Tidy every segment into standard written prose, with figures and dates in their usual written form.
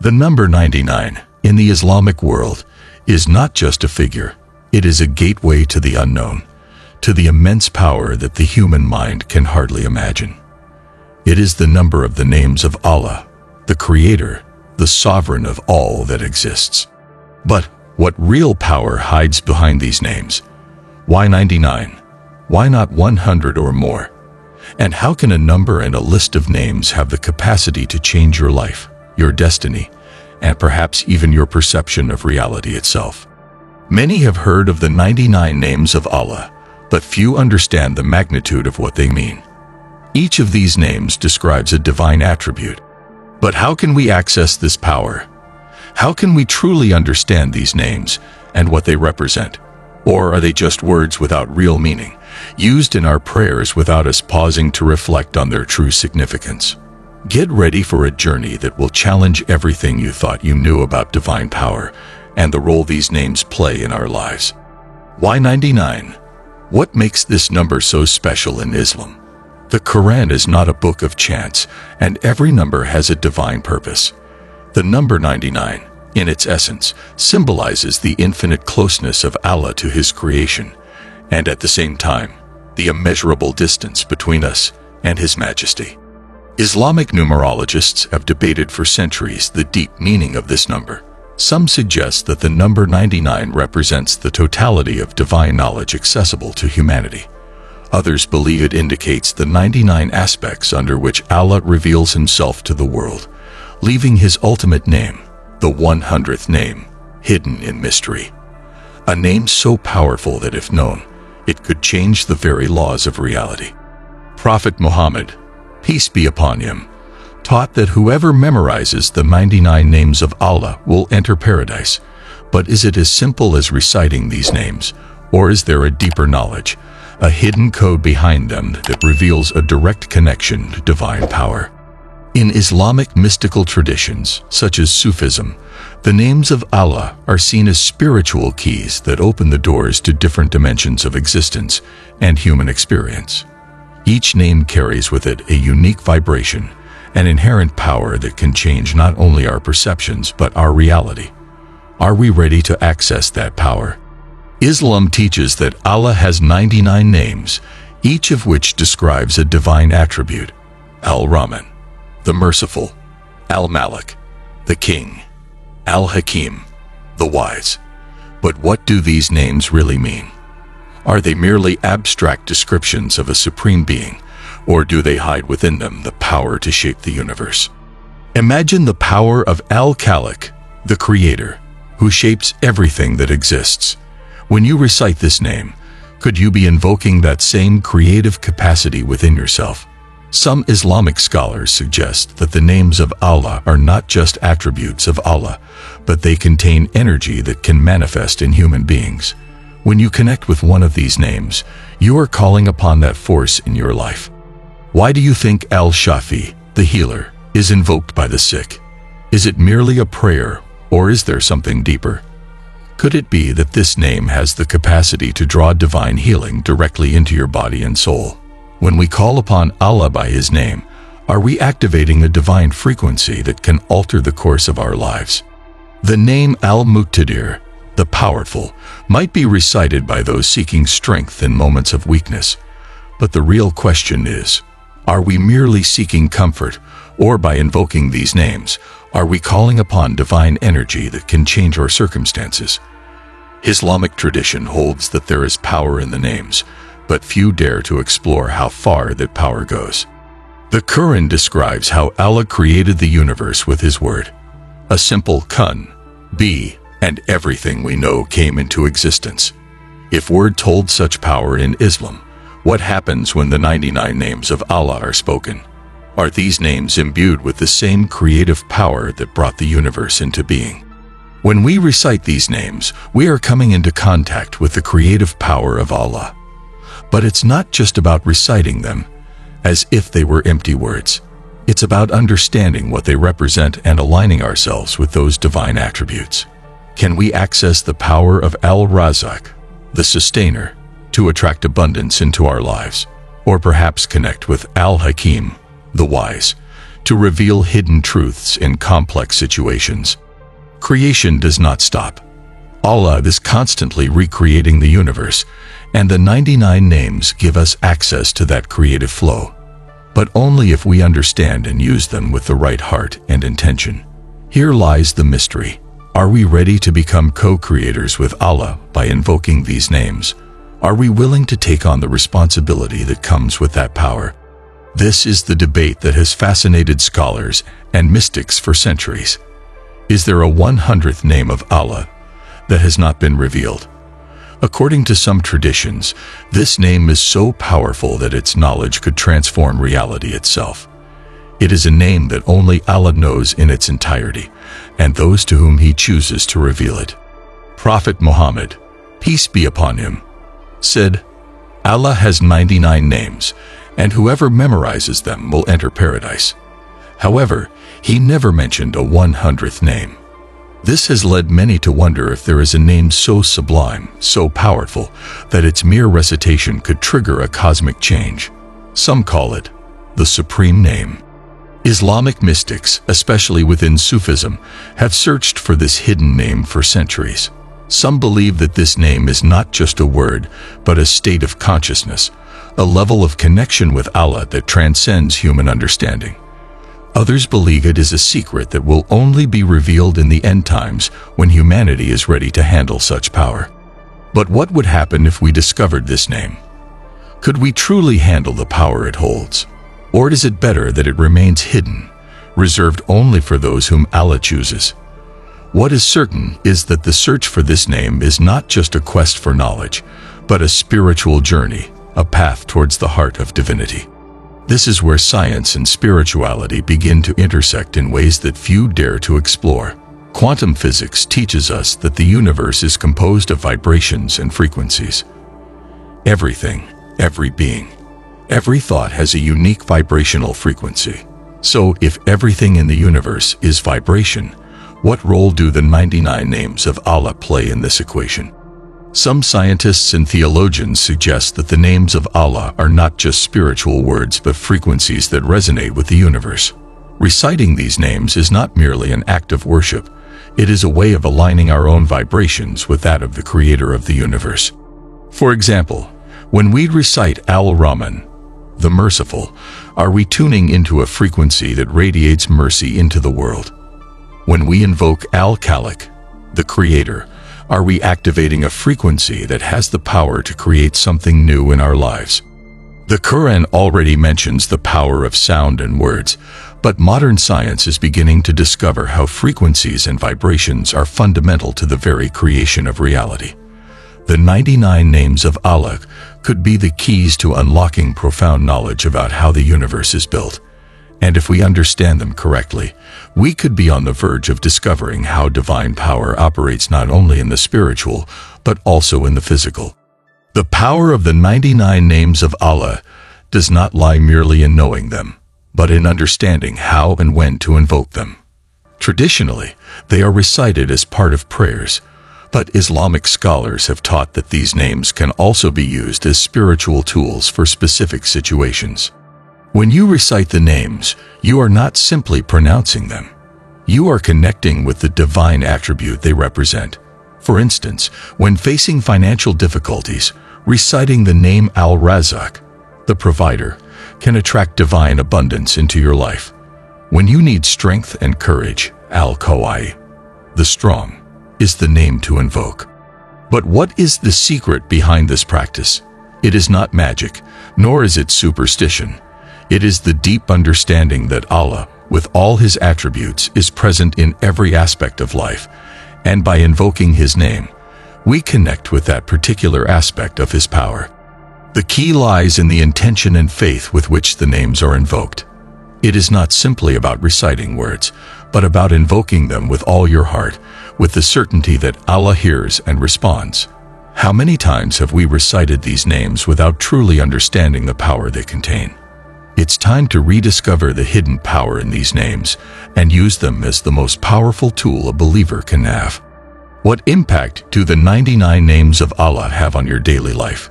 The number 99 in the Islamic world is not just a figure. It is a gateway to the unknown, to the immense power that the human mind can hardly imagine. It is the number of the names of Allah, the Creator, the Sovereign of all that exists. But what real power hides behind these names? Why 99? Why not 100 or more? And how can a number and a list of names have the capacity to change your life, your destiny, and perhaps even your perception of reality itself? Many have heard of the 99 names of Allah, but few understand the magnitude of what they mean. Each of these names describes a divine attribute. But how can we access this power? How can we truly understand these names and what they represent? Or are they just words without real meaning, used in our prayers without us pausing to reflect on their true significance? Get ready for a journey that will challenge everything you thought you knew about divine power and the role these names play in our lives. Why 99? What makes this number so special in Islam? The Quran is not a book of chance, and every number has a divine purpose. The number 99, in its essence, symbolizes the infinite closeness of Allah to His creation, and at the same time, the immeasurable distance between us and His Majesty. Islamic numerologists have debated for centuries the deep meaning of this number. Some suggest that the number 99 represents the totality of divine knowledge accessible to humanity. Others believe it indicates the 99 aspects under which Allah reveals Himself to the world, leaving His ultimate name, the 100th name, hidden in mystery. A name so powerful that if known, it could change the very laws of reality. Prophet Muhammad, peace be upon him, taught that whoever memorizes the 99 names of Allah will enter paradise. But is it as simple as reciting these names, or is there a deeper knowledge, a hidden code behind them that reveals a direct connection to divine power? In Islamic mystical traditions, such as Sufism, the names of Allah are seen as spiritual keys that open the doors to different dimensions of existence and human experience. Each name carries with it a unique vibration, an inherent power that can change not only our perceptions but our reality. Are we ready to access that power? Islam teaches that Allah has 99 names, each of which describes a divine attribute: Al-Rahman, the Merciful; Al-Malik, the King; Al-Hakim, the Wise. But what do these names really mean? Are they merely abstract descriptions of a supreme being, or do they hide within them the power to shape the universe? Imagine the power of Al-Khaliq, the Creator, who shapes everything that exists. When you recite this name, could you be invoking that same creative capacity within yourself? Some Islamic scholars suggest that the names of Allah are not just attributes of Allah, but they contain energy that can manifest in human beings. When you connect with one of these names, you are calling upon that force in your life. Why do you think Al-Shafi, the healer, is invoked by the sick? Is it merely a prayer, or is there something deeper? Could it be that this name has the capacity to draw divine healing directly into your body and soul? When we call upon Allah by His name, are we activating a divine frequency that can alter the course of our lives? The name Al-Muqtadir, the Powerful, might be recited by those seeking strength in moments of weakness. But the real question is, are we merely seeking comfort, or by invoking these names, are we calling upon divine energy that can change our circumstances? Islamic tradition holds that there is power in the names, but few dare to explore how far that power goes. The Quran describes how Allah created the universe with His word. A simple kun, be, and everything we know came into existence. If word told such power in Islam, what happens when the 99 names of Allah are spoken? Are these names imbued with the same creative power that brought the universe into being? When we recite these names, we are coming into contact with the creative power of Allah. But it's not just about reciting them, as if they were empty words. It's about understanding what they represent and aligning ourselves with those divine attributes. Can we access the power of Al-Razak, the Sustainer, to attract abundance into our lives? Or perhaps connect with Al-Hakim, the Wise, to reveal hidden truths in complex situations. Creation does not stop. Allah is constantly recreating the universe, and the 99 names give us access to that creative flow. But only if we understand and use them with the right heart and intention. Here lies the mystery. Are we ready to become co-creators with Allah by invoking these names? Are we willing to take on the responsibility that comes with that power? This is the debate that has fascinated scholars and mystics for centuries. Is there a 100th name of Allah that has not been revealed? According to some traditions, this name is so powerful that its knowledge could transform reality itself. It is a name that only Allah knows in its entirety, and those to whom He chooses to reveal it. Prophet Muhammad, peace be upon him, said, Allah has 99 names, and whoever memorizes them will enter paradise. However, He never mentioned a 100th name. This has led many to wonder if there is a name so sublime, so powerful, that its mere recitation could trigger a cosmic change. Some call it the Supreme Name. Islamic mystics, especially within Sufism, have searched for this hidden name for centuries. Some believe that this name is not just a word, but a state of consciousness, a level of connection with Allah that transcends human understanding. Others believe it is a secret that will only be revealed in the end times when humanity is ready to handle such power. But what would happen if we discovered this name? Could we truly handle the power it holds? Or is it better that it remains hidden, reserved only for those whom Allah chooses? What is certain is that the search for this name is not just a quest for knowledge, but a spiritual journey, a path towards the heart of divinity. This is where science and spirituality begin to intersect in ways that few dare to explore. Quantum physics teaches us that the universe is composed of vibrations and frequencies. Everything, every being, every thought has a unique vibrational frequency. So, if everything in the universe is vibration, what role do the 99 names of Allah play in this equation? Some scientists and theologians suggest that the names of Allah are not just spiritual words but frequencies that resonate with the universe. Reciting these names is not merely an act of worship, it is a way of aligning our own vibrations with that of the Creator of the universe. For example, when we recite Al-Rahman, the Merciful, are we tuning into a frequency that radiates mercy into the world? When we invoke Al-Khaliq, the Creator, are we activating a frequency that has the power to create something new in our lives? The Quran already mentions the power of sound and words, but modern science is beginning to discover how frequencies and vibrations are fundamental to the very creation of reality. The 99 names of Allah could be the keys to unlocking profound knowledge about how the universe is built. And if we understand them correctly, we could be on the verge of discovering how divine power operates not only in the spiritual, but also in the physical. The power of the 99 names of Allah does not lie merely in knowing them, but in understanding how and when to invoke them. Traditionally, they are recited as part of prayers, but Islamic scholars have taught that these names can also be used as spiritual tools for specific situations. When you recite the names, you are not simply pronouncing them. You are connecting with the divine attribute they represent. For instance, when facing financial difficulties, reciting the name Al-Razzaq, the provider, can attract divine abundance into your life. When you need strength and courage, Al-Qawi, the strong, is the name to invoke. But what is the secret behind this practice? It is not magic, nor is it superstition. It is the deep understanding that Allah, with all His attributes, is present in every aspect of life, and by invoking His name, we connect with that particular aspect of His power. The key lies in the intention and faith with which the names are invoked. It is not simply about reciting words, but about invoking them with all your heart, with the certainty that Allah hears and responds. How many times have we recited these names without truly understanding the power they contain? It's time to rediscover the hidden power in these names and use them as the most powerful tool a believer can have. What impact do the 99 names of Allah have on your daily life?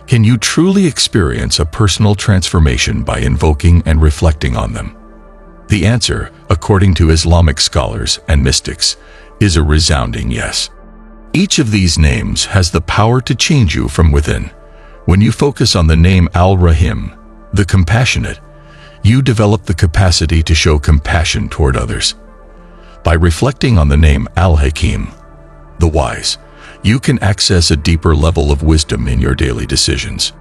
Can you truly experience a personal transformation by invoking and reflecting on them? The answer, according to Islamic scholars and mystics, is a resounding yes. Each of these names has the power to change you from within. When you focus on the name Al-Rahim, the compassionate, you develop the capacity to show compassion toward others. By reflecting on the name Al-Hakim, the wise, you can access a deeper level of wisdom in your daily decisions.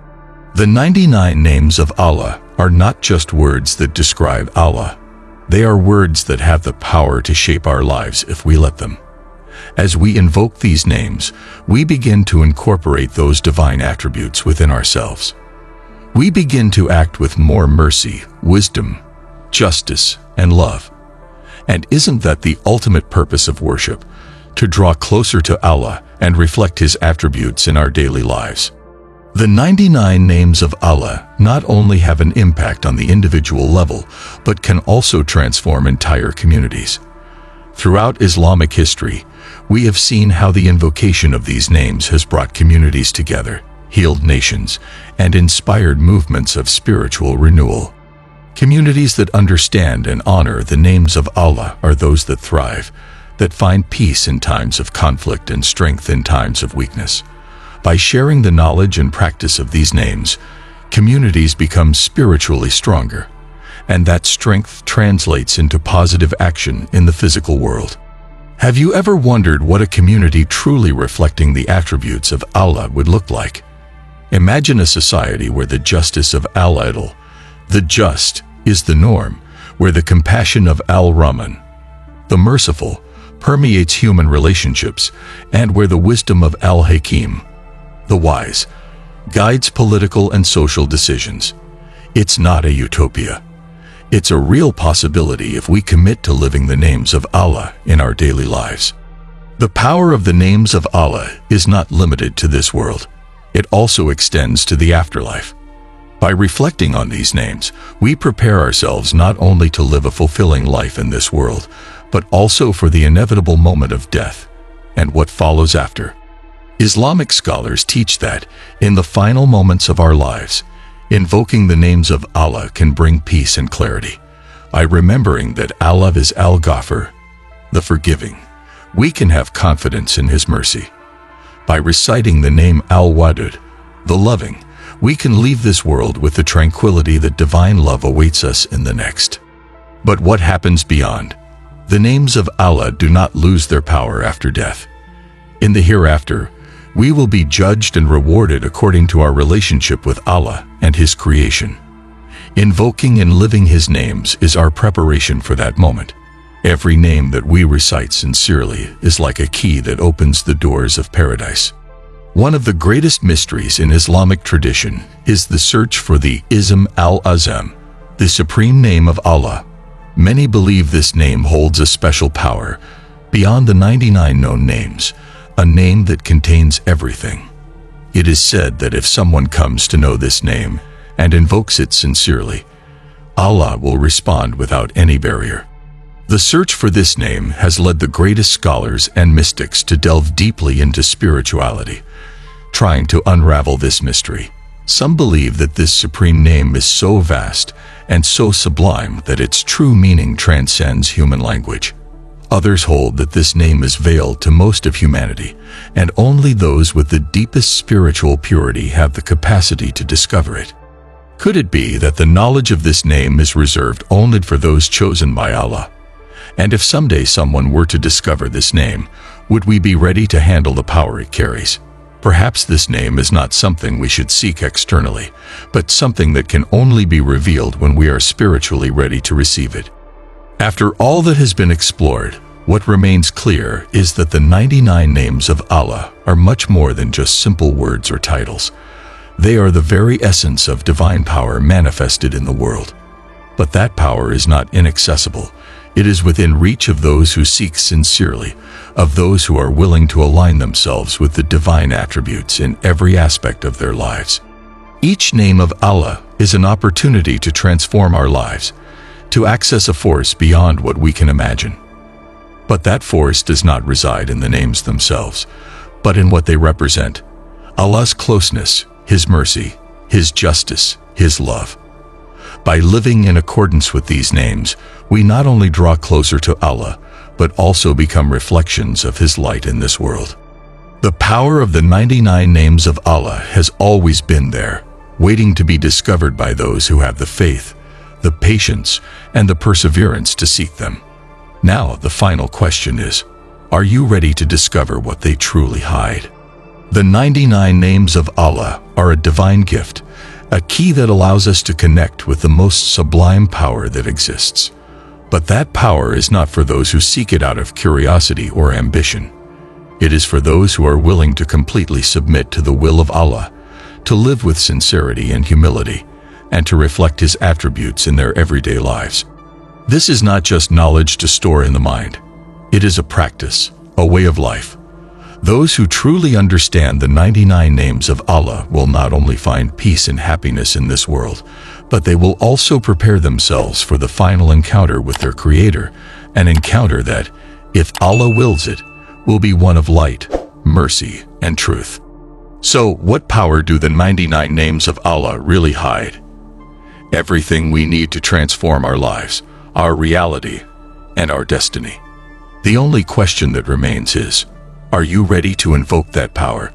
The 99 names of Allah are not just words that describe Allah. They are words that have the power to shape our lives if we let them. As we invoke these names, we begin to incorporate those divine attributes within ourselves. We begin to act with more mercy, wisdom, justice, and love. And isn't that the ultimate purpose of worship? To draw closer to Allah and reflect His attributes in our daily lives. The 99 names of Allah not only have an impact on the individual level, but can also transform entire communities. Throughout Islamic history, we have seen how the invocation of these names has brought communities together, healed nations, and inspired movements of spiritual renewal. Communities that understand and honor the names of Allah are those that thrive, that find peace in times of conflict and strength in times of weakness. By sharing the knowledge and practice of these names, communities become spiritually stronger, and that strength translates into positive action in the physical world. Have you ever wondered what a community truly reflecting the attributes of Allah would look like? Imagine a society where the justice of Al-Adl, the just, is the norm, where the compassion of Al-Rahman, the merciful, permeates human relationships, and where the wisdom of Al-Hakim, the wise, guides political and social decisions. It's not a utopia. It's a real possibility if we commit to living the names of Allah in our daily lives. The power of the names of Allah is not limited to this world. It also extends to the afterlife. By reflecting on these names, we prepare ourselves not only to live a fulfilling life in this world, but also for the inevitable moment of death and what follows after. Islamic scholars teach that, in the final moments of our lives, invoking the names of Allah can bring peace and clarity. By remembering that Allah is Al-Ghafir, the forgiving, we can have confidence in His mercy. By reciting the name Al-Wadud, the loving, we can leave this world with the tranquility that divine love awaits us in the next. But what happens beyond? The names of Allah do not lose their power after death. In the hereafter, we will be judged and rewarded according to our relationship with Allah and His creation. Invoking and living His names is our preparation for that moment. Every name that we recite sincerely is like a key that opens the doors of paradise. One of the greatest mysteries in Islamic tradition is the search for the Ism al-Azam, the supreme name of Allah. Many believe this name holds a special power beyond the 99 known names, a name that contains everything. It is said that if someone comes to know this name and invokes it sincerely, Allah will respond without any barrier. The search for this name has led the greatest scholars and mystics to delve deeply into spirituality, trying to unravel this mystery. Some believe that this supreme name is so vast and so sublime that its true meaning transcends human language. Others hold that this name is veiled to most of humanity, and only those with the deepest spiritual purity have the capacity to discover it. Could it be that the knowledge of this name is reserved only for those chosen by Allah? And if someday someone were to discover this name, would we be ready to handle the power it carries? Perhaps this name is not something we should seek externally, but something that can only be revealed when we are spiritually ready to receive it. After all that has been explored, what remains clear is that the 99 names of Allah are much more than just simple words or titles. They are the very essence of divine power manifested in the world. But that power is not inaccessible. It is within reach of those who seek sincerely, of those who are willing to align themselves with the divine attributes in every aspect of their lives. Each name of Allah is an opportunity to transform our lives, to access a force beyond what we can imagine. But that force does not reside in the names themselves, but in what they represent: Allah's closeness, His mercy, His justice, His love. By living in accordance with these names, we not only draw closer to Allah, but also become reflections of His light in this world. The power of the 99 names of Allah has always been there, waiting to be discovered by those who have the faith, the patience, and the perseverance to seek them. Now, the final question is, are you ready to discover what they truly hide? The 99 names of Allah are a divine gift, a key that allows us to connect with the most sublime power that exists. But that power is not for those who seek it out of curiosity or ambition. It is for those who are willing to completely submit to the will of Allah, to live with sincerity and humility, and to reflect His attributes in their everyday lives. This is not just knowledge to store in the mind. It is a practice, a way of life. Those who truly understand the 99 names of Allah will not only find peace and happiness in this world, but they will also prepare themselves for the final encounter with their Creator, an encounter that, if Allah wills it, will be one of light, mercy, and truth. So, what power do the 99 names of Allah really hide? Everything we need to transform our lives, our reality, and our destiny. The only question that remains is, are you ready to invoke that power?